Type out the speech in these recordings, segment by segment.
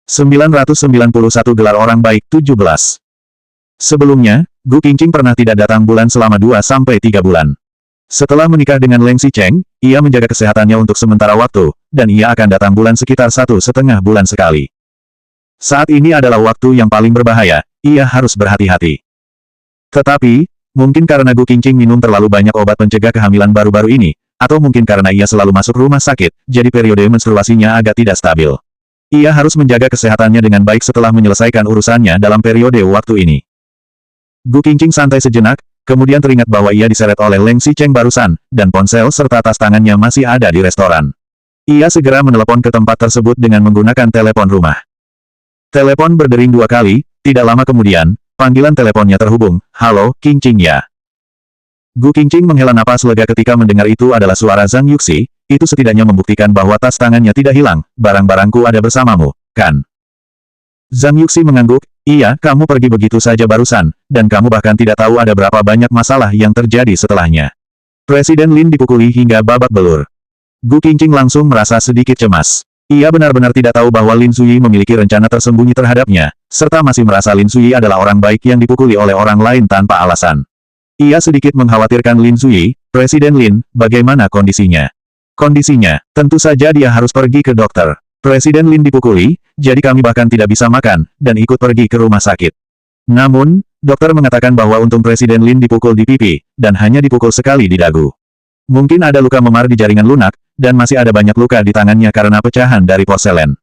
991 gelar orang baik 17. Sebelumnya, Gu Qingqing pernah tidak datang bulan selama 2-3 bulan. Setelah menikah dengan Leng Xicheng, ia menjaga kesehatannya untuk sementara waktu, dan ia akan datang bulan sekitar 1,5 bulan sekali. Saat ini adalah waktu yang paling berbahaya, ia harus berhati-hati. Tetapi, mungkin karena Gu Qingqing minum terlalu banyak obat pencegah kehamilan baru-baru ini, atau mungkin karena ia selalu masuk rumah sakit, jadi periode menstruasinya agak tidak stabil. Ia harus menjaga kesehatannya dengan baik setelah menyelesaikan urusannya dalam periode waktu ini. Gu Qingqing santai sejenak, kemudian teringat bahwa ia diseret oleh Leng Xicheng barusan, dan ponsel serta tas tangannya masih ada di restoran. Ia segera menelepon ke tempat tersebut dengan menggunakan telepon rumah. Telepon berdering 2 kali, tidak lama kemudian, panggilan teleponnya terhubung. "Halo, Qingqing ya?" Gu Qingqing menghela napas lega ketika mendengar itu adalah suara Zhang Yuxi. Itu setidaknya membuktikan bahwa tas tangannya tidak hilang, barang-barangku ada bersamamu, kan? Zhang Yuxi mengangguk, "Iya, kamu pergi begitu saja barusan, dan kamu bahkan tidak tahu ada berapa banyak masalah yang terjadi setelahnya." Presiden Lin dipukuli hingga babak belur. Gu Qingqing langsung merasa sedikit cemas. Ia benar-benar tidak tahu bahwa Lin Zuyi memiliki rencana tersembunyi terhadapnya, serta masih merasa Lin Zuyi adalah orang baik yang dipukuli oleh orang lain tanpa alasan. Ia sedikit mengkhawatirkan Lin Zuyi. "Presiden Lin, bagaimana kondisinya?" "Kondisinya, tentu saja dia harus pergi ke dokter. Presiden Lin dipukuli, jadi kami bahkan tidak bisa makan, dan ikut pergi ke rumah sakit. Namun, dokter mengatakan bahwa untung Presiden Lin dipukul di pipi, dan hanya dipukul sekali di dagu. Mungkin ada luka memar di jaringan lunak, dan masih ada banyak luka di tangannya karena pecahan dari porselen.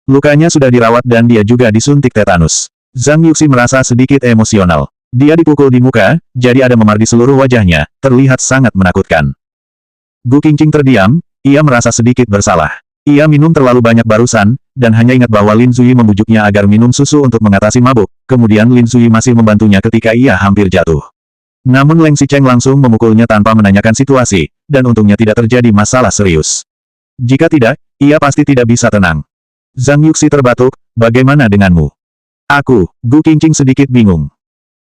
Lukanya sudah dirawat dan dia juga disuntik tetanus." Zhang Yuxi merasa sedikit emosional. Dia dipukul di muka, jadi ada memar di seluruh wajahnya, terlihat sangat menakutkan. Gu Qingqing terdiam, ia merasa sedikit bersalah. Ia minum terlalu banyak barusan, dan hanya ingat bahwa Lin Zuyi membujuknya agar minum susu untuk mengatasi mabuk, kemudian Lin Zuyi masih membantunya ketika ia hampir jatuh. Namun Leng Xicheng langsung memukulnya tanpa menanyakan situasi, dan untungnya tidak terjadi masalah serius. Jika tidak, ia pasti tidak bisa tenang. Zhang Yuxi terbatuk, "Bagaimana denganmu?" "Aku," Gu Qingqing sedikit bingung.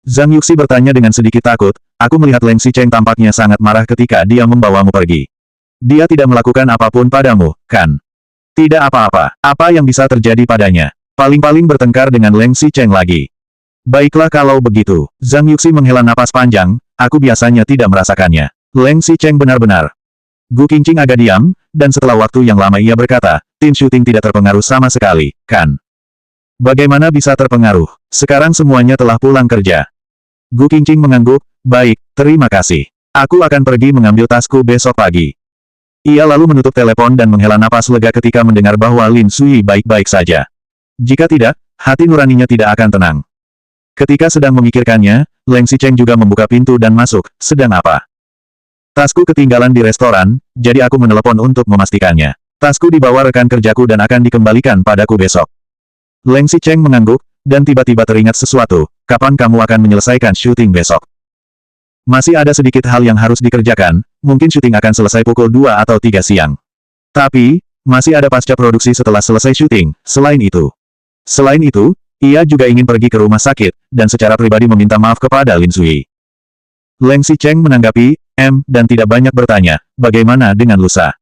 Zhang Yuxi bertanya dengan sedikit takut, "Aku melihat Leng Xicheng tampaknya sangat marah ketika dia membawamu pergi. Dia tidak melakukan apapun padamu, kan?" "Tidak apa-apa. Apa yang bisa terjadi padanya? Paling-paling bertengkar dengan Leng Xicheng lagi." "Baiklah kalau begitu." Zhang Yuxi menghela napas panjang, "Aku biasanya tidak merasakannya." Leng Xicheng benar-benar. Gu Qingqing agak diam, dan setelah waktu yang lama ia berkata, "Tim syuting tidak terpengaruh sama sekali, kan?" "Bagaimana bisa terpengaruh? Sekarang semuanya telah pulang kerja." Gu Qingqing mengangguk, "Baik, terima kasih. Aku akan pergi mengambil tasku besok pagi." Ia lalu menutup telepon dan menghela napas lega ketika mendengar bahwa Lin Zuyi baik-baik saja. Jika tidak, hati nuraninya tidak akan tenang. Ketika sedang memikirkannya, Leng Xicheng juga membuka pintu dan masuk. "Sedang apa?" "Tasku ketinggalan di restoran, jadi aku menelepon untuk memastikannya. Tasku dibawa rekan kerjaku dan akan dikembalikan padaku besok." Leng Xicheng mengangguk, dan tiba-tiba teringat sesuatu. "Kapan kamu akan menyelesaikan syuting besok?" "Masih ada sedikit hal yang harus dikerjakan, mungkin syuting akan selesai pukul 2 atau 3 siang. Tapi, masih ada pasca produksi setelah selesai syuting, selain itu, ia juga ingin pergi ke rumah sakit, dan secara pribadi meminta maaf kepada Lin Zuyi." Leng Xicheng menanggapi, dan tidak banyak bertanya, "Bagaimana dengan lusa?"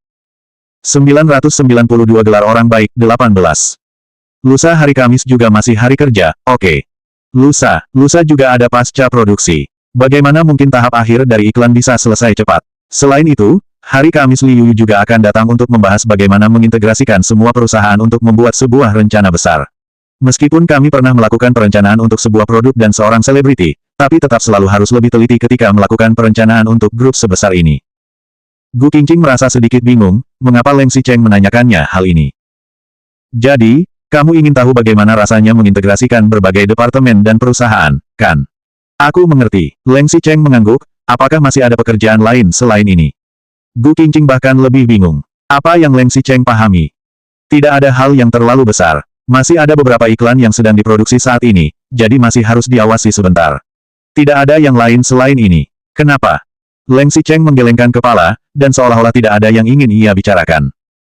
992 gelar orang baik 18. Lusa hari Kamis juga masih hari kerja, oke. Lusa juga ada pasca produksi. Bagaimana mungkin tahap akhir dari iklan bisa selesai cepat? Selain itu, hari Kamis Liu Yu juga akan datang untuk membahas bagaimana mengintegrasikan semua perusahaan untuk membuat sebuah rencana besar. Meskipun kami pernah melakukan perencanaan untuk sebuah produk dan seorang selebriti, tapi tetap selalu harus lebih teliti ketika melakukan perencanaan untuk grup sebesar ini. Gu Qingqing merasa sedikit bingung, mengapa Leng Xicheng menanyakannya hal ini. "Jadi, kamu ingin tahu bagaimana rasanya mengintegrasikan berbagai departemen dan perusahaan, kan?" "Aku mengerti." Leng Xicheng mengangguk, "Apakah masih ada pekerjaan lain selain ini?" Gu Qingqing bahkan lebih bingung. Apa yang Leng Xicheng pahami? Tidak ada hal yang terlalu besar. Masih ada beberapa iklan yang sedang diproduksi saat ini, jadi masih harus diawasi sebentar. Tidak ada yang lain selain ini. Kenapa? Leng Xicheng menggelengkan kepala, dan seolah-olah tidak ada yang ingin ia bicarakan.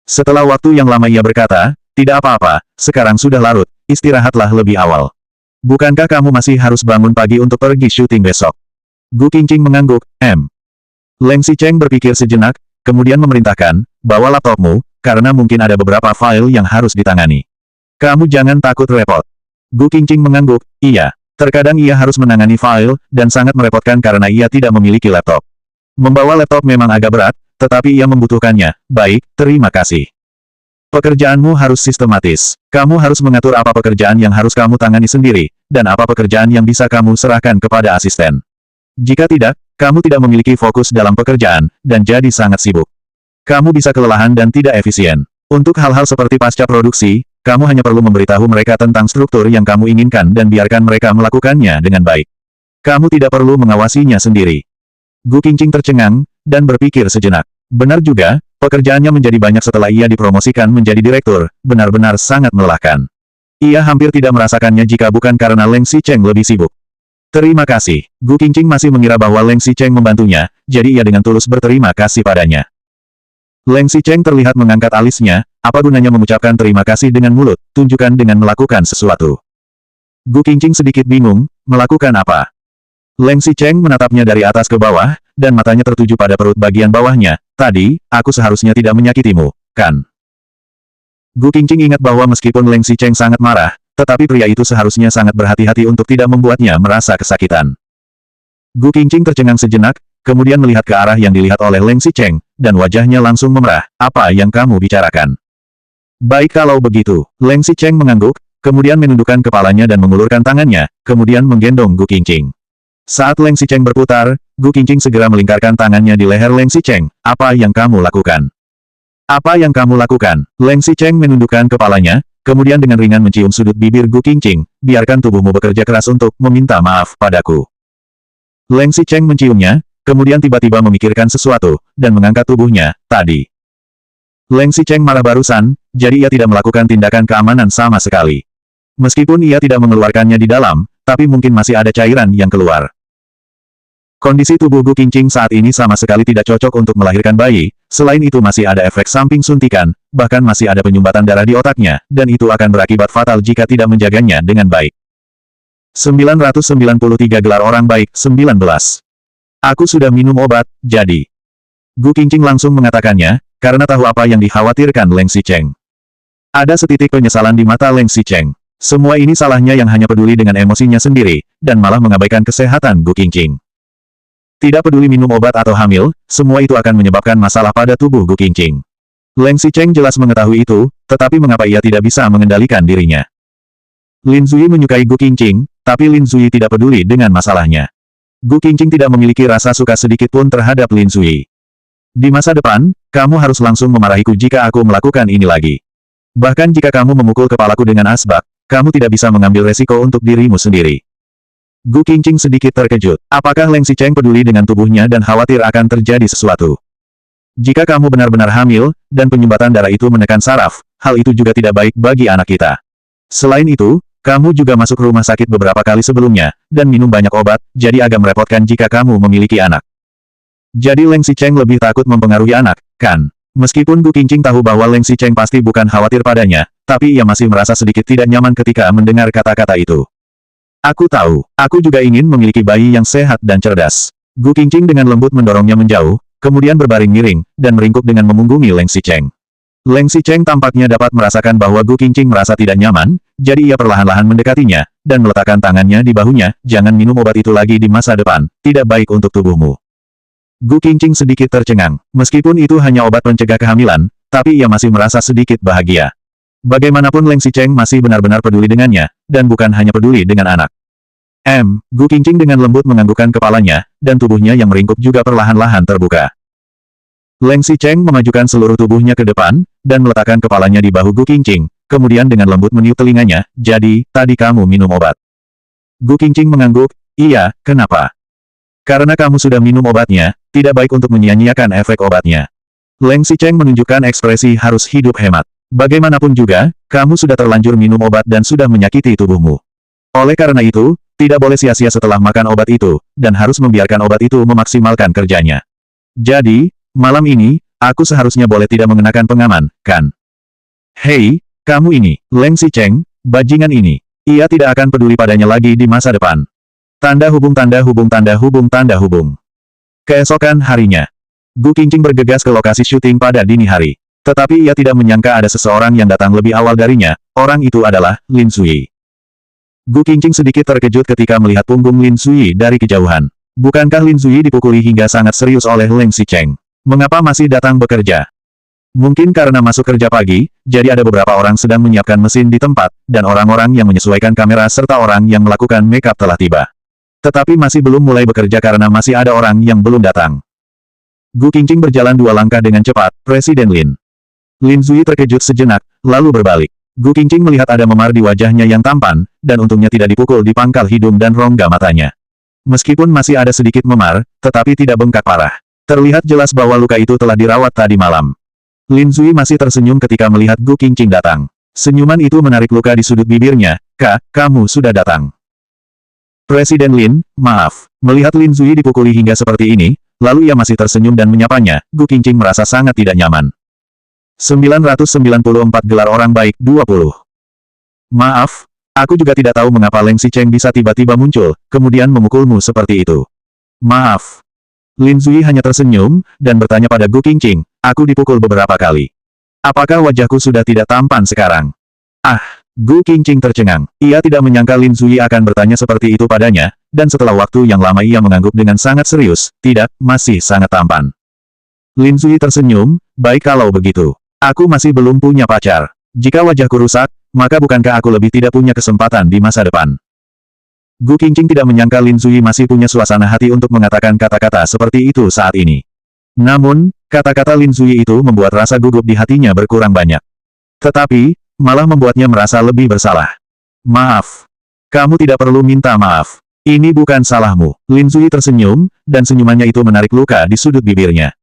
Setelah waktu yang lama ia berkata, "Tidak apa-apa, sekarang sudah larut, istirahatlah lebih awal. Bukankah kamu masih harus bangun pagi untuk pergi syuting besok?" Gu Qingqing mengangguk, Leng Xicheng berpikir sejenak, kemudian memerintahkan, "Bawa laptopmu, karena mungkin ada beberapa file yang harus ditangani." Kamu jangan takut repot. Gu Qingqing mengangguk, iya. Terkadang ia harus menangani file, dan sangat merepotkan karena ia tidak memiliki laptop. Membawa laptop memang agak berat, tetapi ia membutuhkannya. Baik, terima kasih. Pekerjaanmu harus sistematis. Kamu harus mengatur apa pekerjaan yang harus kamu tangani sendiri, dan apa pekerjaan yang bisa kamu serahkan kepada asisten. Jika tidak, kamu tidak memiliki fokus dalam pekerjaan, dan jadi sangat sibuk. Kamu bisa kelelahan dan tidak efisien. Untuk hal-hal seperti pasca produksi, kamu hanya perlu memberitahu mereka tentang struktur yang kamu inginkan dan biarkan mereka melakukannya dengan baik. Kamu tidak perlu mengawasinya sendiri. Gu Qingqing tercengang, dan berpikir sejenak. Benar juga, pekerjaannya menjadi banyak setelah ia dipromosikan menjadi direktur, benar-benar sangat melelahkan. Ia hampir tidak merasakannya jika bukan karena Leng Xicheng lebih sibuk. Terima kasih. Gu Qingqing masih mengira bahwa Leng Xicheng membantunya, jadi ia dengan tulus berterima kasih padanya. Leng Xicheng terlihat mengangkat alisnya, apa gunanya mengucapkan terima kasih dengan mulut, tunjukkan dengan melakukan sesuatu. Gu Qingqing sedikit bingung, melakukan apa? Leng Xicheng menatapnya dari atas ke bawah, dan matanya tertuju pada perut bagian bawahnya. Tadi, aku seharusnya tidak menyakitimu, kan? Gu Qingqing ingat bahwa meskipun Leng Xicheng sangat marah, tetapi pria itu seharusnya sangat berhati-hati untuk tidak membuatnya merasa kesakitan. Gu Qingqing tercengang sejenak, kemudian melihat ke arah yang dilihat oleh Leng Xicheng, dan wajahnya langsung memerah. Apa yang kamu bicarakan? Baik kalau begitu. Leng Xicheng mengangguk, kemudian menundukkan kepalanya dan mengulurkan tangannya, kemudian menggendong Gu Qingqing. Saat Leng Xicheng berputar, Gu Qingqing segera melingkarkan tangannya di leher Leng Xicheng. Apa yang kamu lakukan? Apa yang kamu lakukan? Leng Xicheng menundukkan kepalanya, kemudian dengan ringan mencium sudut bibir Gu Qingqing. Biarkan tubuhmu bekerja keras untuk meminta maaf padaku. Leng Xicheng menciumnya, kemudian tiba-tiba memikirkan sesuatu, dan mengangkat tubuhnya. Tadi, Leng Xicheng marah barusan, jadi ia tidak melakukan tindakan keamanan sama sekali. Meskipun ia tidak mengeluarkannya di dalam, tapi mungkin masih ada cairan yang keluar. Kondisi tubuh Gu Qingqing saat ini sama sekali tidak cocok untuk melahirkan bayi, selain itu masih ada efek samping suntikan, bahkan masih ada penyumbatan darah di otaknya, dan itu akan berakibat fatal jika tidak menjaganya dengan baik. 993 gelar orang baik, 19. Aku sudah minum obat, jadi. Gu Qingqing langsung mengatakannya, karena tahu apa yang dikhawatirkan Leng Xicheng. Ada setitik penyesalan di mata Leng Xicheng. Semua ini salahnya yang hanya peduli dengan emosinya sendiri, dan malah mengabaikan kesehatan Gu Qingqing. Tidak peduli minum obat atau hamil, semua itu akan menyebabkan masalah pada tubuh Gu Qingqing. Leng Xicheng jelas mengetahui itu, tetapi mengapa ia tidak bisa mengendalikan dirinya? Lin Zui menyukai Gu Qingqing, tapi Lin Zui tidak peduli dengan masalahnya. Gu Qingqing tidak memiliki rasa suka sedikit pun terhadap Lin Zui. Di masa depan, kamu harus langsung memarahiku jika aku melakukan ini lagi. Bahkan jika kamu memukul kepalaku dengan asbak, kamu tidak bisa mengambil resiko untuk dirimu sendiri. Gu Qingqing sedikit terkejut. Apakah Leng Xicheng peduli dengan tubuhnya dan khawatir akan terjadi sesuatu? Jika kamu benar-benar hamil, dan penyumbatan darah itu menekan saraf, hal itu juga tidak baik bagi anak kita. Selain itu, kamu juga masuk rumah sakit beberapa kali sebelumnya, dan minum banyak obat, jadi agak merepotkan jika kamu memiliki anak. Jadi Leng Xicheng lebih takut mempengaruhi anak, kan? Meskipun Gu Qingqing tahu bahwa Leng Xicheng pasti bukan khawatir padanya, tapi ia masih merasa sedikit tidak nyaman ketika mendengar kata-kata itu. Aku tahu, aku juga ingin memiliki bayi yang sehat dan cerdas. Gu Qingqing dengan lembut mendorongnya menjauh, kemudian berbaring miring, dan meringkuk dengan memunggungi Leng Xicheng. Leng Xicheng tampaknya dapat merasakan bahwa Gu Qingqing merasa tidak nyaman, jadi ia perlahan-lahan mendekatinya, dan meletakkan tangannya di bahunya. Jangan minum obat itu lagi di masa depan, tidak baik untuk tubuhmu. Gu Qingqing sedikit tercengang. Meskipun itu hanya obat pencegah kehamilan, tapi ia masih merasa sedikit bahagia. Bagaimanapun Leng Xicheng masih benar-benar peduli dengannya, dan bukan hanya peduli dengan anak. Gu Qingqing dengan lembut menganggukkan kepalanya, dan tubuhnya yang meringkuk juga perlahan-lahan terbuka. Leng Xicheng memajukan seluruh tubuhnya ke depan, dan meletakkan kepalanya di bahu Gu Qingqing, kemudian dengan lembut meniup telinganya. Jadi, tadi kamu minum obat. Gu Qingqing mengangguk, iya, kenapa? Karena kamu sudah minum obatnya, tidak baik untuk menyia-nyiakan efek obatnya. Leng Xicheng menunjukkan ekspresi harus hidup hemat. Bagaimanapun juga, kamu sudah terlanjur minum obat dan sudah menyakiti tubuhmu. Oleh karena itu, tidak boleh sia-sia setelah makan obat itu, dan harus membiarkan obat itu memaksimalkan kerjanya. Jadi, malam ini, aku seharusnya boleh tidak mengenakan pengaman, kan? Hei, kamu ini, Leng Xicheng, bajingan ini. Ia tidak akan peduli padanya lagi di masa depan. Tanda hubung tanda hubung tanda hubung tanda hubung. Keesokan harinya, Gu Qingqing bergegas ke lokasi syuting pada dini hari. Tetapi ia tidak menyangka ada seseorang yang datang lebih awal darinya. Orang itu adalah Lin Sui. Gu Qingqing sedikit terkejut ketika melihat punggung Lin Sui dari kejauhan. Bukankah Lin Sui dipukuli hingga sangat serius oleh Leng Xicheng? Mengapa masih datang bekerja? Mungkin karena masuk kerja pagi, jadi ada beberapa orang sedang menyiapkan mesin di tempat, dan orang-orang yang menyesuaikan kamera serta orang yang melakukan make up telah tiba. Tetapi masih belum mulai bekerja karena masih ada orang yang belum datang. Gu Qingqing berjalan 2 langkah dengan cepat, Presiden Lin. Lin Sui terkejut sejenak, lalu berbalik. Gu Qingqing melihat ada memar di wajahnya yang tampan, dan untungnya tidak dipukul di pangkal hidung dan rongga matanya. Meskipun masih ada sedikit memar, tetapi tidak bengkak parah. Terlihat jelas bahwa luka itu telah dirawat tadi malam. Lin Sui masih tersenyum ketika melihat Gu Qingqing datang. Senyuman itu menarik luka di sudut bibirnya. Kak, kamu sudah datang. Presiden Lin, maaf. Melihat Lin Sui dipukuli hingga seperti ini, lalu ia masih tersenyum dan menyapanya, Gu Qingqing merasa sangat tidak nyaman. 994 gelar orang baik 20. Maaf, aku juga tidak tahu mengapa Leng Xicheng bisa tiba-tiba muncul, kemudian memukulmu seperti itu. Maaf. Lin Sui hanya tersenyum, dan bertanya pada Gu Qingqing, aku dipukul beberapa kali. Apakah wajahku sudah tidak tampan sekarang? Ah, Gu Qingqing tercengang. Ia tidak menyangka Lin Sui akan bertanya seperti itu padanya, dan setelah waktu yang lama ia mengangguk dengan sangat serius, tidak, masih sangat tampan. Lin Sui tersenyum, baik kalau begitu. Aku masih belum punya pacar. Jika wajahku rusak, maka bukankah aku lebih tidak punya kesempatan di masa depan? Gu Qingqing tidak menyangka Lin Sui masih punya suasana hati untuk mengatakan kata-kata seperti itu saat ini. Namun, kata-kata Lin Sui itu membuat rasa gugup di hatinya berkurang banyak. Tetapi, malah membuatnya merasa lebih bersalah. Maaf. Kamu tidak perlu minta maaf. Ini bukan salahmu. Lin Sui tersenyum, dan senyumannya itu menarik luka di sudut bibirnya.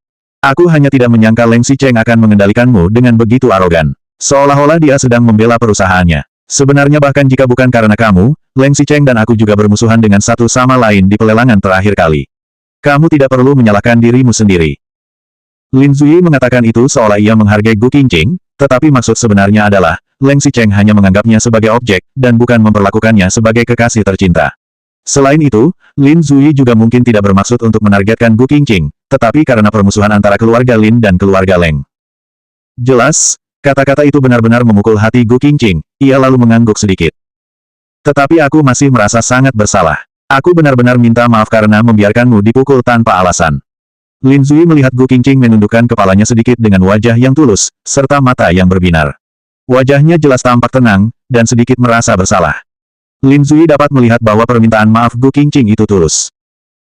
Aku hanya tidak menyangka Leng Xicheng akan mengendalikanmu dengan begitu arogan. Seolah-olah dia sedang membela perusahaannya. Sebenarnya bahkan jika bukan karena kamu, Leng Xicheng dan aku juga bermusuhan dengan satu sama lain di pelelangan terakhir kali. Kamu tidak perlu menyalahkan dirimu sendiri. Lin Sui mengatakan itu seolah ia menghargai Gu Qingqing, tetapi maksud sebenarnya adalah, Leng Xicheng hanya menganggapnya sebagai objek, dan bukan memperlakukannya sebagai kekasih tercinta. Selain itu, Lin Sui juga mungkin tidak bermaksud untuk menargetkan Gu Qingqing, tetapi karena permusuhan antara keluarga Lin dan keluarga Leng. Jelas, kata-kata itu benar-benar memukul hati Gu Qingqing, ia lalu mengangguk sedikit. Tetapi aku masih merasa sangat bersalah. Aku benar-benar minta maaf karena membiarkanmu dipukul tanpa alasan. Lin Sui melihat Gu Qingqing menundukkan kepalanya sedikit dengan wajah yang tulus, serta mata yang berbinar. Wajahnya jelas tampak tenang, dan sedikit merasa bersalah. Lin Sui dapat melihat bahwa permintaan maaf Gu Qingqing itu tulus.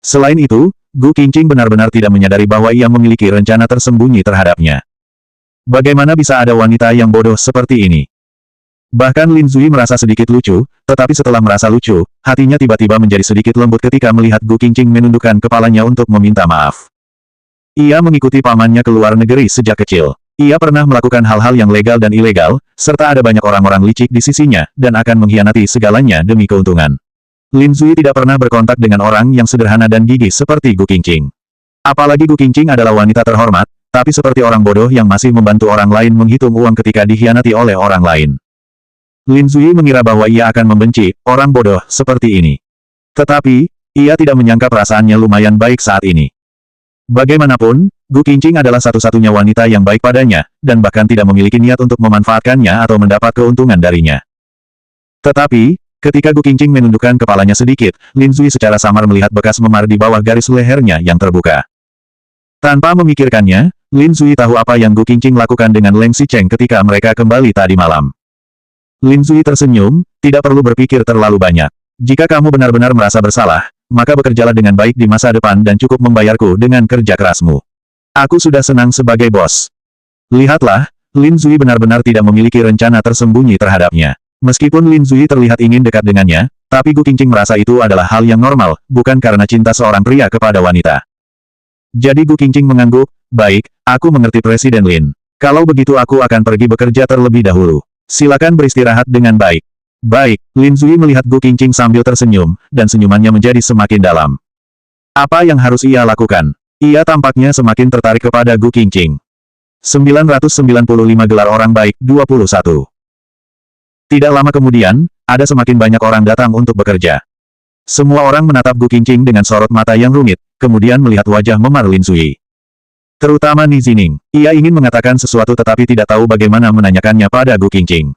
Selain itu, Gu Qingqing benar-benar tidak menyadari bahwa ia memiliki rencana tersembunyi terhadapnya. Bagaimana bisa ada wanita yang bodoh seperti ini? Bahkan Lin Sui merasa sedikit lucu, tetapi setelah merasa lucu, hatinya tiba-tiba menjadi sedikit lembut ketika melihat Gu Qingqing menundukkan kepalanya untuk meminta maaf. Ia mengikuti pamannya ke luar negeri sejak kecil. Ia pernah melakukan hal-hal yang legal dan ilegal, serta ada banyak orang-orang licik di sisinya, dan akan mengkhianati segalanya demi keuntungan. Lin Sui tidak pernah berkontak dengan orang yang sederhana dan gigih seperti Gu Qingqing. Apalagi Gu Qingqing adalah wanita terhormat, tapi seperti orang bodoh yang masih membantu orang lain menghitung uang ketika dikhianati oleh orang lain. Lin Sui mengira bahwa ia akan membenci orang bodoh seperti ini. Tetapi, ia tidak menyangka perasaannya lumayan baik saat ini. Bagaimanapun, Gu Qingqing adalah satu-satunya wanita yang baik padanya, dan bahkan tidak memiliki niat untuk memanfaatkannya atau mendapat keuntungan darinya. Tetapi, ketika Gu Qingqing menundukkan kepalanya sedikit, Lin Sui secara samar melihat bekas memar di bawah garis lehernya yang terbuka. Tanpa memikirkannya, Lin Sui tahu apa yang Gu Qingqing lakukan dengan Leng Xicheng ketika mereka kembali tadi malam. Lin Sui tersenyum, tidak perlu berpikir terlalu banyak. Jika kamu benar-benar merasa bersalah, maka bekerjalah dengan baik di masa depan dan cukup membayarku dengan kerja kerasmu. Aku sudah senang sebagai bos. Lihatlah, Lin Sui benar-benar tidak memiliki rencana tersembunyi terhadapnya. Meskipun Lin Sui terlihat ingin dekat dengannya, tapi Gu Qingqing merasa itu adalah hal yang normal, bukan karena cinta seorang pria kepada wanita. Jadi Gu Qingqing mengangguk, baik, aku mengerti Presiden Lin. Kalau begitu aku akan pergi bekerja terlebih dahulu. Silakan beristirahat dengan baik. Baik, Lin Sui melihat Gu Qingqing sambil tersenyum, dan senyumannya menjadi semakin dalam. Apa yang harus ia lakukan? Ia tampaknya semakin tertarik kepada Gu Qingqing. 995 gelar orang baik 21. Tidak lama kemudian, ada semakin banyak orang datang untuk bekerja. Semua orang menatap Gu Qingqing dengan sorot mata yang rumit, kemudian melihat wajah memar Lin Sui. Terutama Ni Zining. Ia ingin mengatakan sesuatu tetapi tidak tahu bagaimana menanyakannya pada Gu Qingqing.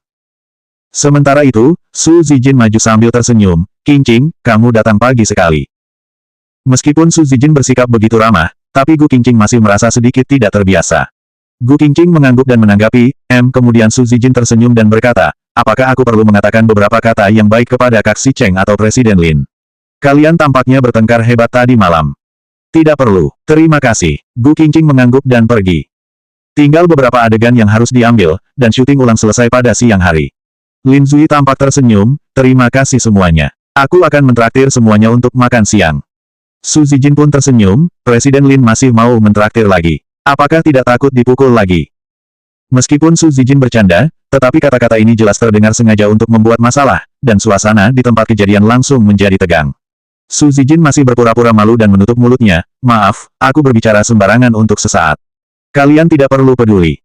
Sementara itu, Su Zijin maju sambil tersenyum, Qingqing, kamu datang pagi sekali. Meskipun Su Zijin bersikap begitu ramah, tapi Gu Qingqing masih merasa sedikit tidak terbiasa. Gu Qingqing mengangguk dan menanggapi, kemudian Su Zijin tersenyum dan berkata, apakah aku perlu mengatakan beberapa kata yang baik kepada Kak Si Cheng atau Presiden Lin? Kalian tampaknya bertengkar hebat tadi malam. Tidak perlu, terima kasih. Gu Qingqing mengangguk dan pergi. Tinggal beberapa adegan yang harus diambil, dan syuting ulang selesai pada siang hari. Lin Zui tampak tersenyum, terima kasih semuanya. Aku akan mentraktir semuanya untuk makan siang. Su Zijin pun tersenyum, Presiden Lin masih mau mentraktir lagi. Apakah tidak takut dipukul lagi? Meskipun Su Zijin bercanda, tetapi kata-kata ini jelas terdengar sengaja untuk membuat masalah, dan suasana di tempat kejadian langsung menjadi tegang. Su Zijin masih berpura-pura malu dan menutup mulutnya, maaf, aku berbicara sembarangan untuk sesaat. Kalian tidak perlu peduli.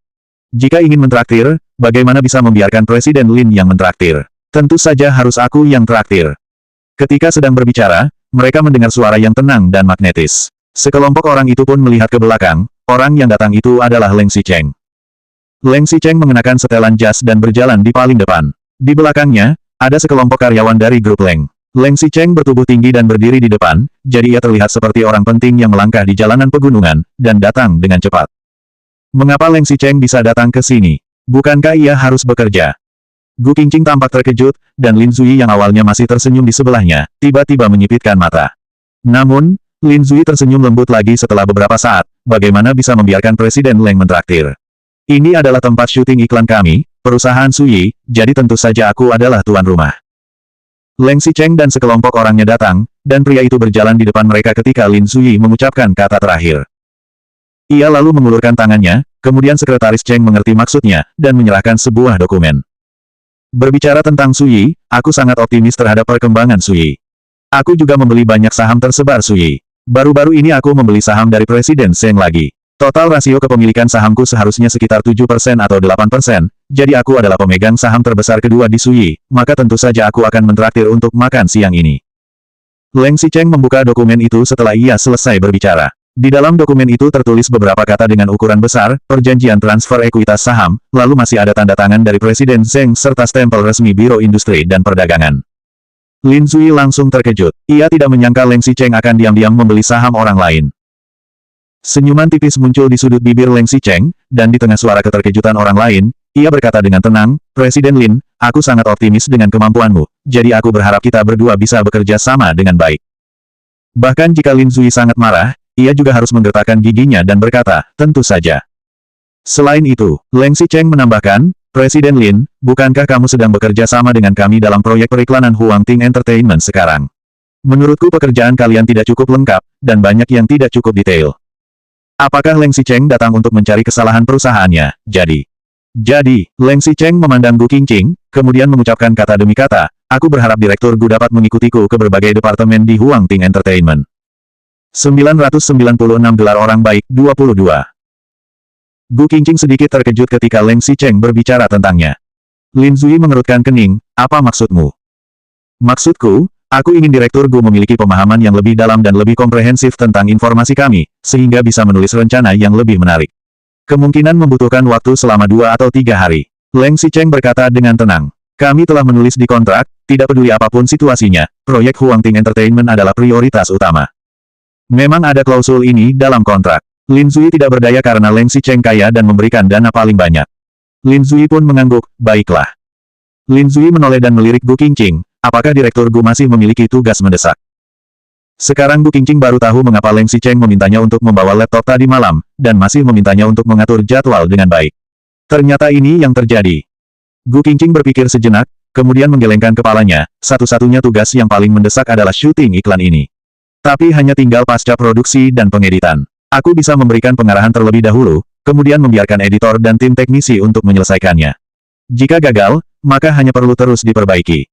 Jika ingin mentraktir, bagaimana bisa membiarkan Presiden Lin yang mentraktir? Tentu saja harus aku yang traktir. Ketika sedang berbicara, mereka mendengar suara yang tenang dan magnetis. Sekelompok orang itu pun melihat ke belakang, orang yang datang itu adalah Leng Xicheng. Leng Xicheng mengenakan setelan jas dan berjalan di paling depan. Di belakangnya, ada sekelompok karyawan dari grup Leng. Leng Xicheng bertubuh tinggi dan berdiri di depan, jadi ia terlihat seperti orang penting yang melangkah di jalanan pegunungan, dan datang dengan cepat. Mengapa Leng Xicheng bisa datang ke sini? Bukankah ia harus bekerja? Gu Qingqing tampak terkejut, dan Lin Zui yang awalnya masih tersenyum di sebelahnya, tiba-tiba menyipitkan mata. Namun, Lin Zui tersenyum lembut lagi setelah beberapa saat, bagaimana bisa membiarkan Presiden Leng mentraktir? Ini adalah tempat syuting iklan kami, perusahaan Suyi, jadi tentu saja aku adalah tuan rumah. Leng Xicheng dan sekelompok orangnya datang, dan pria itu berjalan di depan mereka ketika Lin Zui mengucapkan kata terakhir. Ia lalu mengulurkan tangannya, kemudian Sekretaris Cheng mengerti maksudnya, dan menyerahkan sebuah dokumen. Berbicara tentang Suyi, aku sangat optimis terhadap perkembangan Suyi. Aku juga membeli banyak saham tersebar Suyi. Baru-baru ini aku membeli saham dari Presiden Zheng lagi. Total rasio kepemilikan sahamku seharusnya sekitar 7% atau 8%, jadi aku adalah pemegang saham terbesar kedua di Suyi, maka tentu saja aku akan mentraktir untuk makan siang ini. Leng Xicheng membuka dokumen itu setelah ia selesai berbicara. Di dalam dokumen itu tertulis beberapa kata dengan ukuran besar, perjanjian transfer ekuitas saham, lalu masih ada tanda tangan dari Presiden Zheng serta stempel resmi Biro Industri dan Perdagangan. Lin Zui langsung terkejut. Ia tidak menyangka Leng Xicheng akan diam-diam membeli saham orang lain. Senyuman tipis muncul di sudut bibir Leng Xicheng, dan di tengah suara keterkejutan orang lain, ia berkata dengan tenang, Presiden Lin, aku sangat optimis dengan kemampuanmu, jadi aku berharap kita berdua bisa bekerja sama dengan baik. Bahkan jika Lin Zui sangat marah, ia juga harus menggertakkan giginya dan berkata, tentu saja. Selain itu, Leng Xicheng menambahkan, Presiden Lin, bukankah kamu sedang bekerja sama dengan kami dalam proyek periklanan Huang Ting Entertainment sekarang? Menurutku pekerjaan kalian tidak cukup lengkap, dan banyak yang tidak cukup detail. Apakah Leng Xicheng datang untuk mencari kesalahan perusahaannya? Jadi, Leng Xicheng memandang Gu Qingqing, kemudian mengucapkan kata demi kata, aku berharap Direktur Gu dapat mengikutiku ke berbagai departemen di Huang Ting Entertainment. 996 gelar orang baik, 22. Gu Qingqing sedikit terkejut ketika Leng Xicheng berbicara tentangnya. Lin Zui mengerutkan kening, apa maksudmu? Maksudku, aku ingin Direktur Gu memiliki pemahaman yang lebih dalam dan lebih komprehensif tentang informasi kami, sehingga bisa menulis rencana yang lebih menarik. Kemungkinan membutuhkan waktu selama 2 atau 3 hari. Leng Xicheng berkata dengan tenang. Kami telah menulis di kontrak, tidak peduli apapun situasinya, proyek Huang Ting Entertainment adalah prioritas utama. Memang ada klausul ini dalam kontrak. Lin Zui tidak berdaya karena Leng Xicheng kaya dan memberikan dana paling banyak. Lin Zui pun mengangguk, baiklah. Lin Zui menoleh dan melirik Gu Qingqing. Apakah Direktur Gu masih memiliki tugas mendesak? Sekarang Gu Qingqing baru tahu mengapa Leng Xicheng memintanya untuk membawa laptop tadi malam, dan masih memintanya untuk mengatur jadwal dengan baik. Ternyata ini yang terjadi. Gu Qingqing berpikir sejenak, kemudian menggelengkan kepalanya, satu-satunya tugas yang paling mendesak adalah syuting iklan ini. Tapi hanya tinggal pasca produksi dan pengeditan. Aku bisa memberikan pengarahan terlebih dahulu, kemudian membiarkan editor dan tim teknisi untuk menyelesaikannya. Jika gagal, maka hanya perlu terus diperbaiki.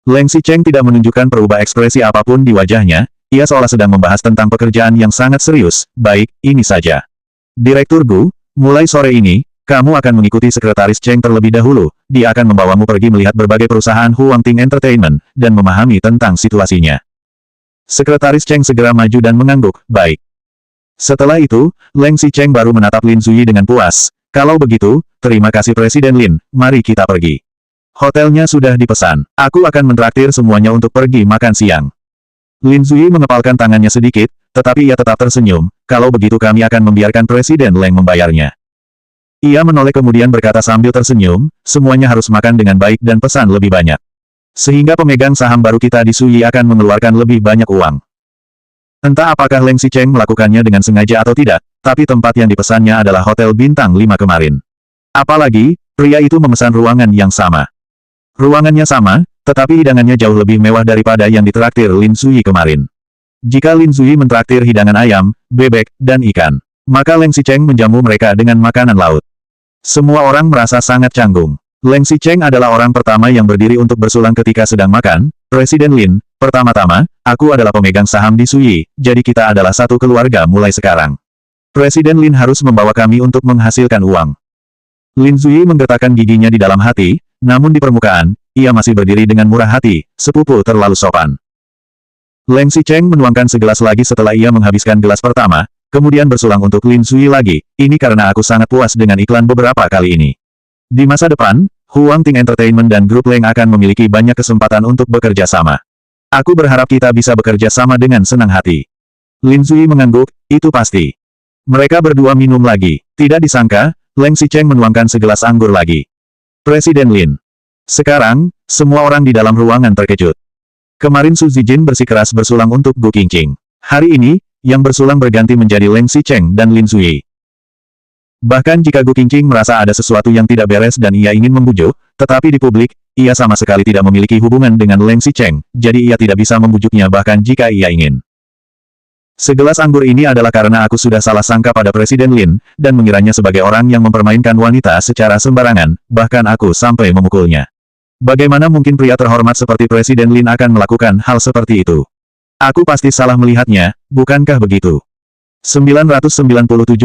Leng Xicheng tidak menunjukkan perubah ekspresi apapun di wajahnya, ia seolah sedang membahas tentang pekerjaan yang sangat serius. Baik, ini saja. Direktur Gu, mulai sore ini, kamu akan mengikuti Sekretaris Cheng terlebih dahulu, dia akan membawamu pergi melihat berbagai perusahaan Huang Ting Entertainment, dan memahami tentang situasinya. Sekretaris Cheng segera maju dan mengangguk, baik. Setelah itu, Leng Xicheng baru menatap Lin Zui dengan puas, kalau begitu, terima kasih Presiden Lin, mari kita pergi. Hotelnya sudah dipesan. Aku akan mentraktir semuanya untuk pergi makan siang. Lin Zui mengepalkan tangannya sedikit, tetapi ia tetap tersenyum, kalau begitu kami akan membiarkan Presiden Leng membayarnya. Ia menoleh kemudian berkata sambil tersenyum, semuanya harus makan dengan baik dan pesan lebih banyak. Sehingga pemegang saham baru kita di Suyi akan mengeluarkan lebih banyak uang. Entah apakah Leng Xicheng melakukannya dengan sengaja atau tidak, tapi tempat yang dipesannya adalah Hotel Bintang 5 kemarin. Apalagi, pria itu memesan ruangan yang sama. Ruangannya sama, tetapi hidangannya jauh lebih mewah daripada yang ditraktir Lin Zui kemarin. Jika Lin Zui mentraktir hidangan ayam, bebek, dan ikan, maka Leng Xicheng menjamu mereka dengan makanan laut. Semua orang merasa sangat canggung. Leng Xicheng adalah orang pertama yang berdiri untuk bersulang ketika sedang makan. Presiden Lin, pertama-tama, aku adalah pemegang saham di Suyi, jadi kita adalah satu keluarga mulai sekarang. Presiden Lin harus membawa kami untuk menghasilkan uang. Lin Zui menggetarkan giginya di dalam hati, namun di permukaan, ia masih berdiri dengan murah hati, sepupu terlalu sopan. Leng Xicheng menuangkan segelas lagi setelah ia menghabiskan gelas pertama, kemudian bersulang untuk Lin Zui lagi, ini karena aku sangat puas dengan iklan beberapa kali ini. Di masa depan, Huang Ting Entertainment dan Grup Leng akan memiliki banyak kesempatan untuk bekerja sama. Aku berharap kita bisa bekerja sama dengan senang hati. Lin Zui mengangguk, itu pasti. Mereka berdua minum lagi. Tidak disangka, Leng Xicheng menuangkan segelas anggur lagi. Presiden Lin. Sekarang, semua orang di dalam ruangan terkejut. Kemarin Su Zijin bersikeras bersulang untuk Gu Qingqing. Hari ini, yang bersulang berganti menjadi Leng Xicheng dan Lin Zui. Bahkan jika Gu Qingqing merasa ada sesuatu yang tidak beres dan ia ingin membujuk, tetapi di publik, ia sama sekali tidak memiliki hubungan dengan Leng Xicheng, jadi ia tidak bisa membujuknya bahkan jika ia ingin. Segelas anggur ini adalah karena aku sudah salah sangka pada Presiden Lin, dan mengiranya sebagai orang yang mempermainkan wanita secara sembarangan, bahkan aku sampai memukulnya. Bagaimana mungkin pria terhormat seperti Presiden Lin akan melakukan hal seperti itu? Aku pasti salah melihatnya, bukankah begitu? 997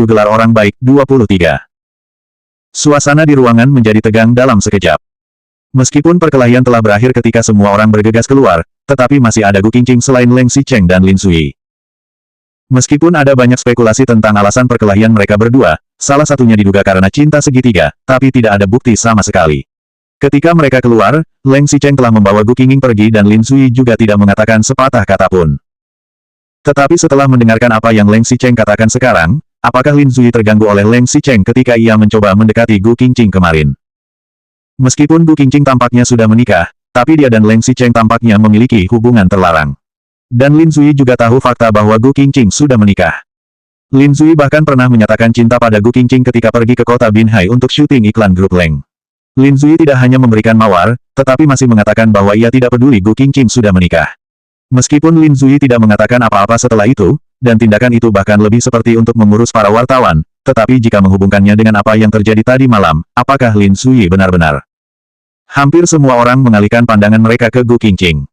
gelar orang baik 23. Suasana di ruangan menjadi tegang dalam sekejap. Meskipun perkelahian telah berakhir ketika semua orang bergegas keluar, tetapi masih ada Gu Qingqing selain Leng Xicheng dan Lin Zui. Meskipun ada banyak spekulasi tentang alasan perkelahian mereka berdua, salah satunya diduga karena cinta segitiga, tapi tidak ada bukti sama sekali. Ketika mereka keluar, Leng Xicheng telah membawa Gu Qingqing pergi dan Lin Zui juga tidak mengatakan sepatah kata pun. Tetapi setelah mendengarkan apa yang Leng Xicheng katakan sekarang, apakah Lin Zui terganggu oleh Leng Xicheng ketika ia mencoba mendekati Gu Qingqing kemarin? Meskipun Gu Qingqing tampaknya sudah menikah, tapi dia dan Leng Xicheng tampaknya memiliki hubungan terlarang. Dan Lin Zui juga tahu fakta bahwa Gu Qingqing sudah menikah. Lin Zui bahkan pernah menyatakan cinta pada Gu Qingqing ketika pergi ke kota Binhai untuk syuting iklan Grup Leng. Lin Zui tidak hanya memberikan mawar, tetapi masih mengatakan bahwa ia tidak peduli Gu Qingqing sudah menikah. Meskipun Lin Zui tidak mengatakan apa-apa setelah itu, dan tindakan itu bahkan lebih seperti untuk mengurus para wartawan, tetapi jika menghubungkannya dengan apa yang terjadi tadi malam, apakah Lin Zui benar-benar? Hampir semua orang mengalihkan pandangan mereka ke Gu Qingqing.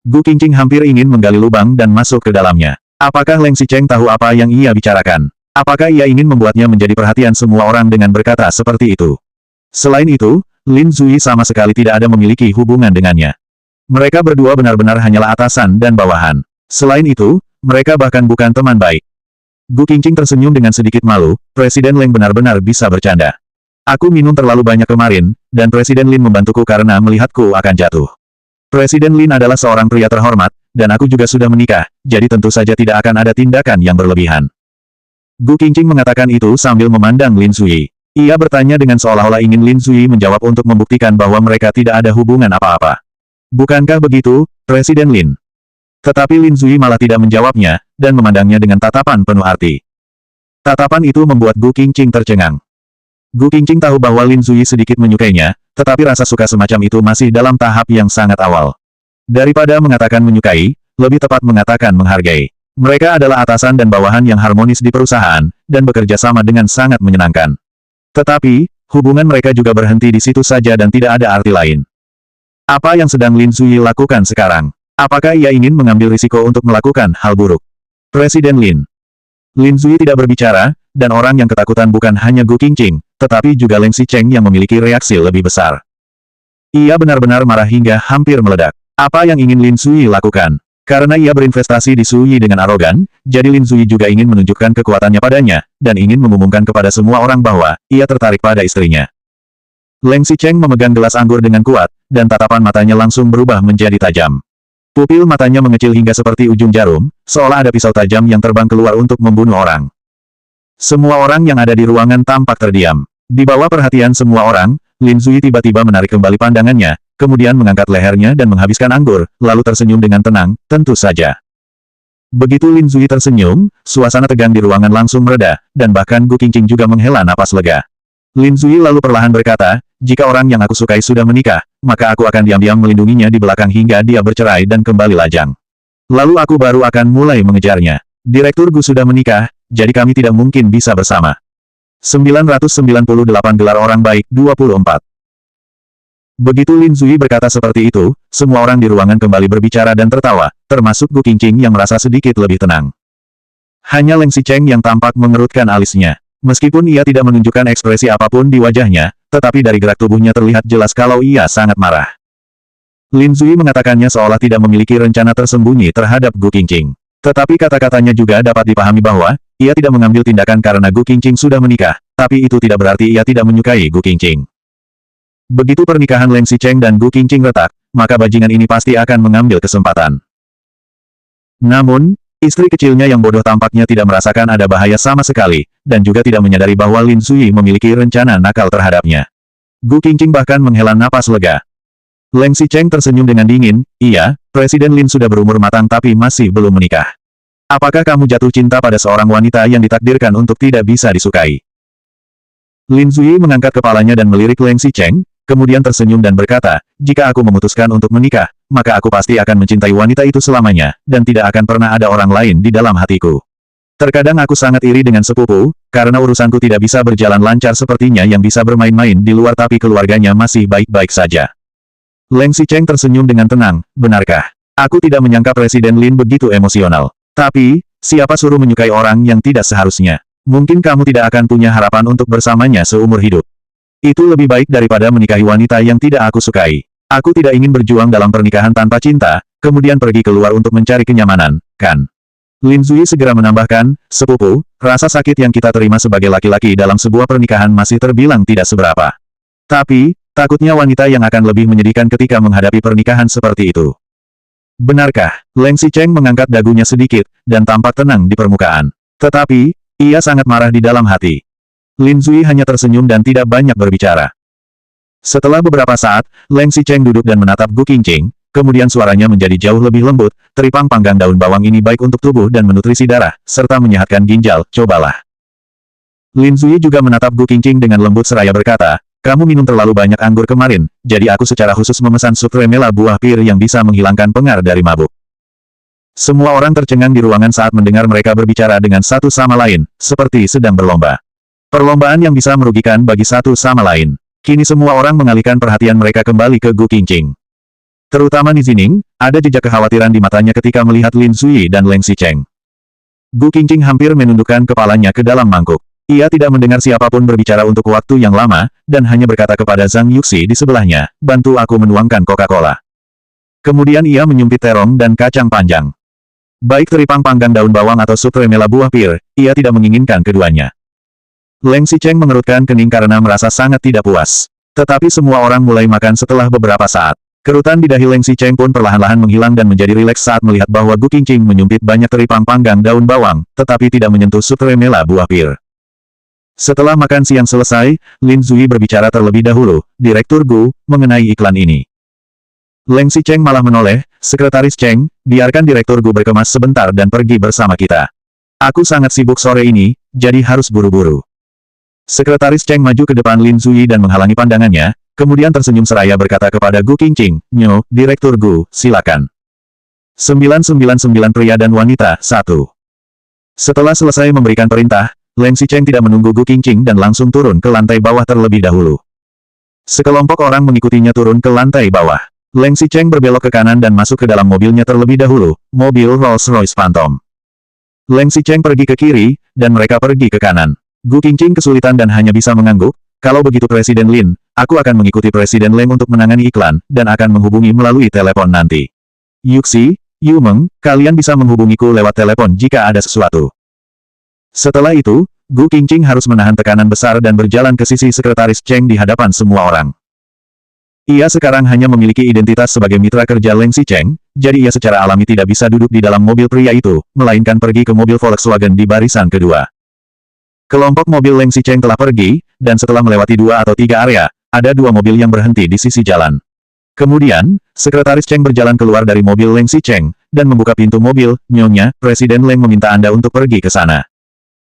Gu Qingqing hampir ingin menggali lubang dan masuk ke dalamnya. Apakah Leng Xicheng tahu apa yang ia bicarakan? Apakah ia ingin membuatnya menjadi perhatian semua orang dengan berkata seperti itu? Selain itu, Lin Zui sama sekali tidak ada memiliki hubungan dengannya. Mereka berdua benar-benar hanyalah atasan dan bawahan. Selain itu, mereka bahkan bukan teman baik. Gu Qingqing tersenyum dengan sedikit malu, Presiden Leng benar-benar bisa bercanda. Aku minum terlalu banyak kemarin, dan Presiden Lin membantuku karena melihatku akan jatuh. Presiden Lin adalah seorang pria terhormat, dan aku juga sudah menikah, jadi tentu saja tidak akan ada tindakan yang berlebihan. Gu Qingqing mengatakan itu sambil memandang Lin Zui. Ia bertanya dengan seolah-olah ingin Lin Zui menjawab untuk membuktikan bahwa mereka tidak ada hubungan apa-apa. Bukankah begitu, Presiden Lin? Tetapi Lin Zui malah tidak menjawabnya, dan memandangnya dengan tatapan penuh arti. Tatapan itu membuat Gu Qingqing tercengang. Gu Qingqing tahu bahwa Lin Zui sedikit menyukainya, tetapi rasa suka semacam itu masih dalam tahap yang sangat awal. Daripada mengatakan menyukai, lebih tepat mengatakan menghargai. Mereka adalah atasan dan bawahan yang harmonis di perusahaan, dan bekerja sama dengan sangat menyenangkan. Tetapi, hubungan mereka juga berhenti di situ saja dan tidak ada arti lain. Apa yang sedang Lin Zui lakukan sekarang? Apakah ia ingin mengambil risiko untuk melakukan hal buruk? Presiden Lin. Lin Zui tidak berbicara, dan orang yang ketakutan bukan hanya Gu Qingqing, tetapi juga Leng Xicheng yang memiliki reaksi lebih besar. Ia benar-benar marah hingga hampir meledak. Apa yang ingin Lin Zui lakukan? Karena ia berinvestasi di Suyi dengan arogan, jadi Lin Zui juga ingin menunjukkan kekuatannya padanya, dan ingin mengumumkan kepada semua orang bahwa ia tertarik pada istrinya. Leng Xicheng memegang gelas anggur dengan kuat, dan tatapan matanya langsung berubah menjadi tajam. Pupil matanya mengecil hingga seperti ujung jarum, seolah ada pisau tajam yang terbang keluar untuk membunuh orang. Semua orang yang ada di ruangan tampak terdiam. Di bawah perhatian semua orang, Lin Zui tiba-tiba menarik kembali pandangannya, kemudian mengangkat lehernya dan menghabiskan anggur, lalu tersenyum dengan tenang, tentu saja. Begitu Lin Zui tersenyum, suasana tegang di ruangan langsung mereda, dan bahkan Gu Qingqing juga menghela napas lega. Lin Zui lalu perlahan berkata, jika orang yang aku sukai sudah menikah, maka aku akan diam-diam melindunginya di belakang hingga dia bercerai dan kembali lajang. Lalu aku baru akan mulai mengejarnya. Direktur Gu sudah menikah, jadi kami tidak mungkin bisa bersama. 998 gelar orang baik, 24. Begitu Lin Zui berkata seperti itu, semua orang di ruangan kembali berbicara dan tertawa, termasuk Gu Qingqing yang merasa sedikit lebih tenang. Hanya Leng Xicheng yang tampak mengerutkan alisnya. Meskipun ia tidak menunjukkan ekspresi apapun di wajahnya, tetapi dari gerak tubuhnya terlihat jelas kalau ia sangat marah. Lin Zui mengatakannya seolah tidak memiliki rencana tersembunyi terhadap Gu Qingqing. Tetapi kata-katanya juga dapat dipahami bahwa, ia tidak mengambil tindakan karena Gu Qingqing sudah menikah, tapi itu tidak berarti ia tidak menyukai Gu Qingqing. Begitu pernikahan Leng Xicheng dan Gu Qingqing retak, maka bajingan ini pasti akan mengambil kesempatan. Namun, istri kecilnya yang bodoh tampaknya tidak merasakan ada bahaya sama sekali, dan juga tidak menyadari bahwa Lin Zui memiliki rencana nakal terhadapnya. Gu Qingqing bahkan menghela napas lega. Leng Xicheng tersenyum dengan dingin, iya, Presiden Lin sudah berumur matang tapi masih belum menikah. Apakah kamu jatuh cinta pada seorang wanita yang ditakdirkan untuk tidak bisa disukai? Lin Zui mengangkat kepalanya dan melirik Leng Xicheng, kemudian tersenyum dan berkata, jika aku memutuskan untuk menikah, maka aku pasti akan mencintai wanita itu selamanya, dan tidak akan pernah ada orang lain di dalam hatiku. Terkadang aku sangat iri dengan sepupu, karena urusanku tidak bisa berjalan lancar sepertinya yang bisa bermain-main di luar tapi keluarganya masih baik-baik saja. Leng Xicheng tersenyum dengan tenang, benarkah? Aku tidak menyangka Presiden Lin begitu emosional. Tapi, siapa suruh menyukai orang yang tidak seharusnya? Mungkin kamu tidak akan punya harapan untuk bersamanya seumur hidup. Itu lebih baik daripada menikahi wanita yang tidak aku sukai. Aku tidak ingin berjuang dalam pernikahan tanpa cinta, kemudian pergi keluar untuk mencari kenyamanan, kan? Lin Zui segera menambahkan, sepupu, rasa sakit yang kita terima sebagai laki-laki dalam sebuah pernikahan masih terbilang tidak seberapa. Tapi, takutnya wanita yang akan lebih menyedihkan ketika menghadapi pernikahan seperti itu. Benarkah? Leng Xicheng mengangkat dagunya sedikit, dan tampak tenang di permukaan. Tetapi, ia sangat marah di dalam hati. Lin Zui hanya tersenyum dan tidak banyak berbicara. Setelah beberapa saat, Leng Xicheng duduk dan menatap Gu Qingqing, kemudian suaranya menjadi jauh lebih lembut, teripang panggang daun bawang ini baik untuk tubuh dan menutrisi darah, serta menyehatkan ginjal, cobalah. Lin Zui juga menatap Gu Qingqing dengan lembut seraya berkata, kamu minum terlalu banyak anggur kemarin, jadi aku secara khusus memesan sup tremela buah pir yang bisa menghilangkan pengar dari mabuk. Semua orang tercengang di ruangan saat mendengar mereka berbicara dengan satu sama lain, seperti sedang berlomba. Perlombaan yang bisa merugikan bagi satu sama lain. Kini semua orang mengalihkan perhatian mereka kembali ke Gu Qingqing. Terutama Nizining, ada jejak kekhawatiran di matanya ketika melihat Lin Zui dan Leng Xicheng. Gu Qingqing hampir menundukkan kepalanya ke dalam mangkuk. Ia tidak mendengar siapapun berbicara untuk waktu yang lama, dan hanya berkata kepada Zhang Yuxi di sebelahnya, bantu aku menuangkan Coca-Cola. Kemudian ia menyumpit terong dan kacang panjang. Baik teripang panggang daun bawang atau sup tremela buah pir, ia tidak menginginkan keduanya. Leng Xicheng mengerutkan kening karena merasa sangat tidak puas. Tetapi semua orang mulai makan setelah beberapa saat. Kerutan di dahi Leng Xicheng pun perlahan-lahan menghilang dan menjadi rileks saat melihat bahwa Gu Qingqing menyumpit banyak teripang panggang daun bawang, tetapi tidak menyentuh sup tremela buah pir. Setelah makan siang selesai, Lin Zui berbicara terlebih dahulu, Direktur Gu, mengenai iklan ini. Leng Xicheng malah menoleh, Sekretaris Cheng, biarkan Direktur Gu berkemas sebentar dan pergi bersama kita. Aku sangat sibuk sore ini, jadi harus buru-buru. Sekretaris Cheng maju ke depan Lin Zui dan menghalangi pandangannya, kemudian tersenyum seraya berkata kepada Gu Qingqing, Nyo, Direktur Gu, silakan. 999 pria dan wanita, 1. Setelah selesai memberikan perintah, Leng Xicheng tidak menunggu Gu Qingqing dan langsung turun ke lantai bawah terlebih dahulu. Sekelompok orang mengikutinya turun ke lantai bawah. Leng Xicheng berbelok ke kanan dan masuk ke dalam mobilnya terlebih dahulu, mobil Rolls-Royce Phantom. Leng Xicheng pergi ke kiri, dan mereka pergi ke kanan. Gu Qingqing kesulitan dan hanya bisa mengangguk, kalau begitu Presiden Lin, aku akan mengikuti Presiden Leng untuk menangani iklan, dan akan menghubungi melalui telepon nanti. Yuxi, Yu Meng, kalian bisa menghubungiku lewat telepon jika ada sesuatu. Setelah itu, Gu Qingqing harus menahan tekanan besar dan berjalan ke sisi sekretaris Cheng di hadapan semua orang. Ia sekarang hanya memiliki identitas sebagai mitra kerja Leng Xicheng, jadi ia secara alami tidak bisa duduk di dalam mobil pria itu, melainkan pergi ke mobil Volkswagen di barisan kedua. Kelompok mobil Leng Xicheng telah pergi, dan setelah melewati 2 atau 3 area, ada 2 mobil yang berhenti di sisi jalan. Kemudian, sekretaris Cheng berjalan keluar dari mobil Leng Xicheng, dan membuka pintu mobil. Nyonya, Presiden Leng meminta Anda untuk pergi ke sana.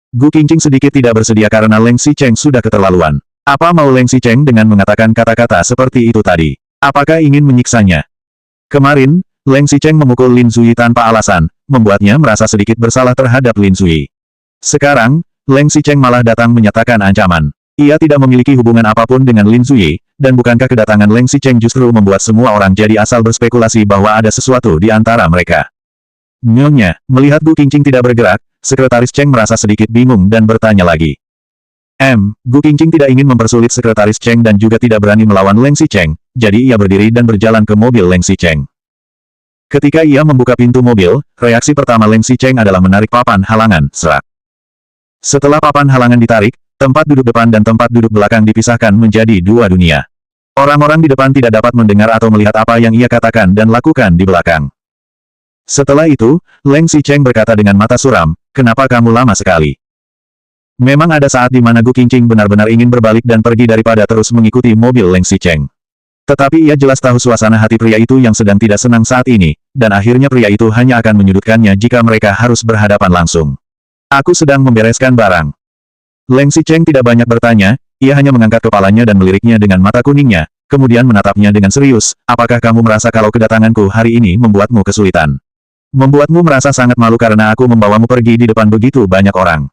Gu Qingqing sedikit tidak bersedia karena Leng Xicheng sudah keterlaluan. Apa mau Leng Xicheng dengan mengatakan kata-kata seperti itu tadi? Apakah ingin menyiksanya? Kemarin, Leng Xicheng memukul Lin Zui tanpa alasan, membuatnya merasa sedikit bersalah terhadap Lin Zui. Sekarang, Leng Xicheng malah datang menyatakan ancaman. Ia tidak memiliki hubungan apapun dengan Lin Zui, dan bukankah kedatangan Leng Xicheng justru membuat semua orang jadi asal berspekulasi bahwa ada sesuatu di antara mereka? Nyonya, melihat Gu Qingqing tidak bergerak, sekretaris Cheng merasa sedikit bingung dan bertanya lagi. Gu Qingqing tidak ingin mempersulit sekretaris Cheng dan juga tidak berani melawan Leng Xicheng, jadi ia berdiri dan berjalan ke mobil Leng Xicheng. Ketika ia membuka pintu mobil, reaksi pertama Leng Xicheng adalah menarik papan halangan, serak. Setelah papan halangan ditarik, tempat duduk depan dan tempat duduk belakang dipisahkan menjadi 2 dunia. Orang-orang di depan tidak dapat mendengar atau melihat apa yang ia katakan dan lakukan di belakang. Setelah itu, Leng Xicheng berkata dengan mata suram, "Kenapa kamu lama sekali?" Memang ada saat di mana Gu Qingqing benar-benar ingin berbalik dan pergi daripada terus mengikuti mobil Leng Xicheng. Tetapi ia jelas tahu suasana hati pria itu yang sedang tidak senang saat ini, dan akhirnya pria itu hanya akan menyudutkannya jika mereka harus berhadapan langsung. "Aku sedang membereskan barang." Leng Xicheng tidak banyak bertanya, ia hanya mengangkat kepalanya dan meliriknya dengan mata kuningnya, kemudian menatapnya dengan serius. "Apakah kamu merasa kalau kedatanganku hari ini membuatmu kesulitan? Membuatmu merasa sangat malu karena aku membawamu pergi di depan begitu banyak orang?"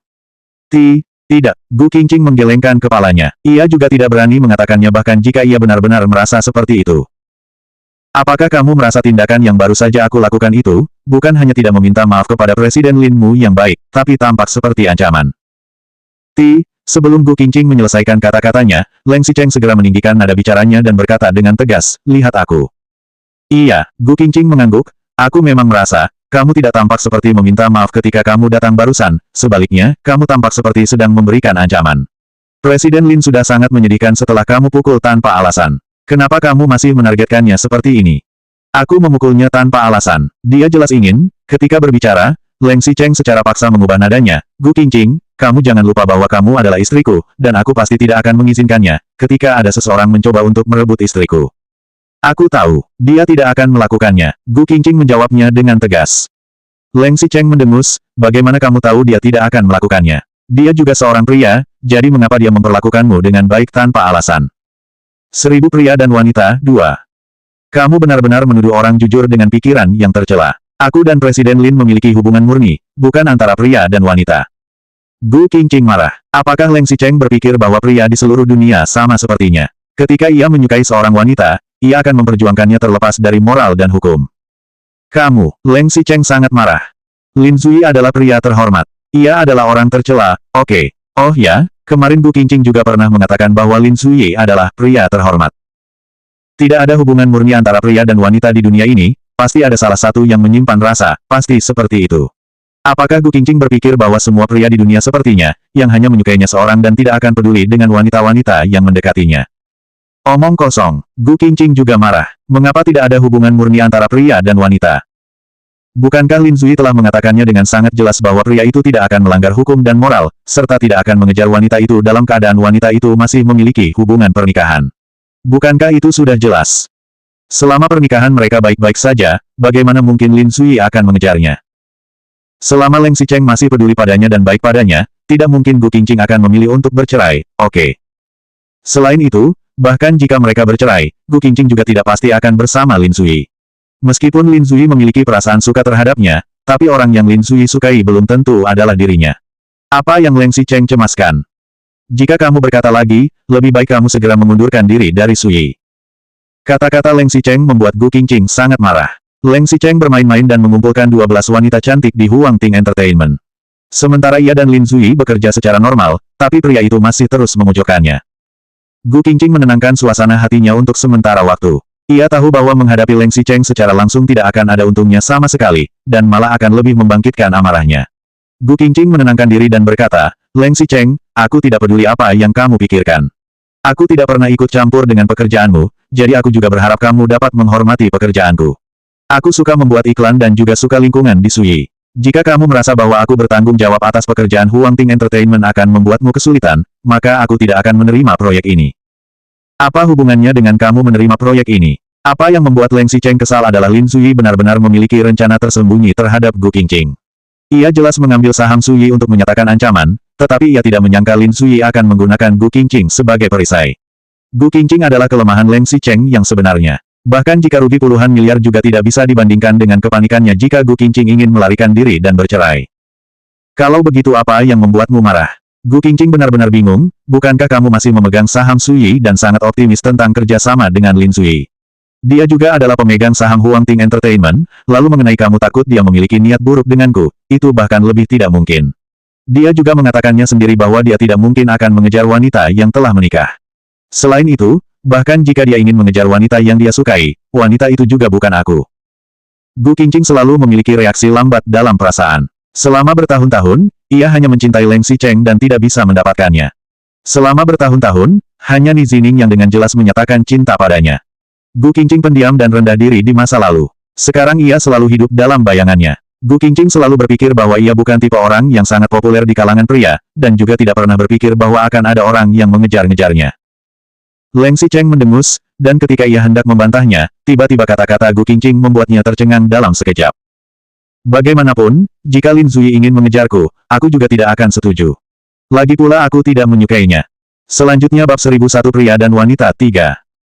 Tidak. Gu Qingqing menggelengkan kepalanya. Ia juga tidak berani mengatakannya bahkan jika ia benar-benar merasa seperti itu. "Apakah kamu merasa tindakan yang baru saja aku lakukan itu, bukan hanya tidak meminta maaf kepada Presiden Lin Mu yang baik, tapi tampak seperti ancaman?" Sebelum Gu Qingqing menyelesaikan kata-katanya, Leng Xicheng segera meninggikan nada bicaranya dan berkata dengan tegas, "Lihat aku." "Iya," Gu Qingqing mengangguk, "aku memang merasa, kamu tidak tampak seperti meminta maaf ketika kamu datang barusan, sebaliknya, kamu tampak seperti sedang memberikan ancaman. Presiden Lin sudah sangat menyedihkan setelah kamu pukul tanpa alasan. Kenapa kamu masih menargetkannya seperti ini?" "Aku memukulnya tanpa alasan." Dia jelas ingin, ketika berbicara, Leng Xicheng secara paksa mengubah nadanya, "Gu Qingqing, kamu jangan lupa bahwa kamu adalah istriku, dan aku pasti tidak akan mengizinkannya, ketika ada seseorang mencoba untuk merebut istriku." "Aku tahu, dia tidak akan melakukannya," Gu Qingqing menjawabnya dengan tegas. Leng Xicheng mendengus, "Bagaimana kamu tahu dia tidak akan melakukannya? Dia juga seorang pria, jadi mengapa dia memperlakukanmu dengan baik tanpa alasan?" 1000 pria dan wanita, 2. Kamu benar-benar menuduh orang jujur dengan pikiran yang tercela. Aku dan Presiden Lin memiliki hubungan murni, bukan antara pria dan wanita. Gu Qingqing marah. Apakah Leng Xicheng berpikir bahwa pria di seluruh dunia sama sepertinya? Ketika ia menyukai seorang wanita, ia akan memperjuangkannya terlepas dari moral dan hukum. "Kamu," Leng Xicheng sangat marah. "Lin Zui adalah pria terhormat. Ia adalah orang tercela, oke. Oh ya, kemarin Gu Qingqing juga pernah mengatakan bahwa Lin Zui adalah pria terhormat. Tidak ada hubungan murni antara pria dan wanita di dunia ini, pasti ada salah satu yang menyimpan rasa, pasti seperti itu." Apakah Gu Qingqing berpikir bahwa semua pria di dunia sepertinya, yang hanya menyukainya seorang dan tidak akan peduli dengan wanita-wanita yang mendekatinya? Omong kosong. Gu Qingqing juga marah. Mengapa tidak ada hubungan murni antara pria dan wanita? Bukankah Lin Zui telah mengatakannya dengan sangat jelas bahwa pria itu tidak akan melanggar hukum dan moral, serta tidak akan mengejar wanita itu dalam keadaan wanita itu masih memiliki hubungan pernikahan? Bukankah itu sudah jelas? Selama pernikahan mereka baik-baik saja, bagaimana mungkin Lin Zui akan mengejarnya? Selama Leng Xicheng masih peduli padanya dan baik padanya, tidak mungkin Gu Qingqing akan memilih untuk bercerai, oke. Selain itu, bahkan jika mereka bercerai, Gu Qingqing juga tidak pasti akan bersama Lin Zui. Meskipun Lin Zui memiliki perasaan suka terhadapnya, tapi orang yang Lin Zui sukai belum tentu adalah dirinya. Apa yang Leng Xicheng cemaskan? Jika kamu berkata lagi, lebih baik kamu segera mengundurkan diri dari Sui. Kata-kata Leng Xicheng membuat Gu Qingqing sangat marah. Leng Xicheng bermain-main dan mengumpulkan 12 wanita cantik di Huang Ting Entertainment. Sementara ia dan Lin Zui bekerja secara normal, tapi pria itu masih terus memojokkannya. Gu Qingqing menenangkan suasana hatinya untuk sementara waktu. Ia tahu bahwa menghadapi Leng Xicheng secara langsung tidak akan ada untungnya sama sekali, dan malah akan lebih membangkitkan amarahnya. Gu Qingqing menenangkan diri dan berkata, Leng Xicheng, aku tidak peduli apa yang kamu pikirkan. Aku tidak pernah ikut campur dengan pekerjaanmu, jadi aku juga berharap kamu dapat menghormati pekerjaanku. Aku suka membuat iklan dan juga suka lingkungan di Suyi. Jika kamu merasa bahwa aku bertanggung jawab atas pekerjaan Huangting Entertainment akan membuatmu kesulitan, maka aku tidak akan menerima proyek ini. Apa hubungannya dengan kamu menerima proyek ini? Apa yang membuat Leng Xicheng kesal adalah Lin Suyi benar-benar memiliki rencana tersembunyi terhadap Gu Qingqing. Ia jelas mengambil saham Suyi untuk menyatakan ancaman, tetapi ia tidak menyangka Lin Suyi akan menggunakan Gu Qingqing sebagai perisai. Gu Qingqing adalah kelemahan Leng Xicheng yang sebenarnya. Bahkan jika rugi puluhan miliar juga tidak bisa dibandingkan dengan kepanikannya jika Gu Qingqing ingin melarikan diri dan bercerai. Kalau begitu apa yang membuatmu marah? Gu Qingqing benar-benar bingung, bukankah kamu masih memegang saham Suyi dan sangat optimis tentang kerjasama dengan Lin Suyi? Dia juga adalah pemegang saham Huangting Entertainment, lalu mengenai kamu takut dia memiliki niat buruk denganku, itu bahkan lebih tidak mungkin. Dia juga mengatakannya sendiri bahwa dia tidak mungkin akan mengejar wanita yang telah menikah. Selain itu, bahkan jika dia ingin mengejar wanita yang dia sukai, wanita itu juga bukan aku. Gu Qingqing selalu memiliki reaksi lambat dalam perasaan. Selama bertahun-tahun, ia hanya mencintai Leng Xicheng dan tidak bisa mendapatkannya. Selama bertahun-tahun, hanya Ni Zining yang dengan jelas menyatakan cinta padanya. Gu Qingqing pendiam dan rendah diri di masa lalu. Sekarang ia selalu hidup dalam bayangannya. Gu Qingqing selalu berpikir bahwa ia bukan tipe orang yang sangat populer di kalangan pria, dan juga tidak pernah berpikir bahwa akan ada orang yang mengejar-ngejarnya. Leng Xicheng mendengus, dan ketika ia hendak membantahnya, tiba-tiba kata-kata Gu Qingqing membuatnya tercengang dalam sekejap. Bagaimanapun, jika Lin Suyi ingin mengejarku, aku juga tidak akan setuju. Lagi pula aku tidak menyukainya. Selanjutnya bab 1001 pria dan wanita 3.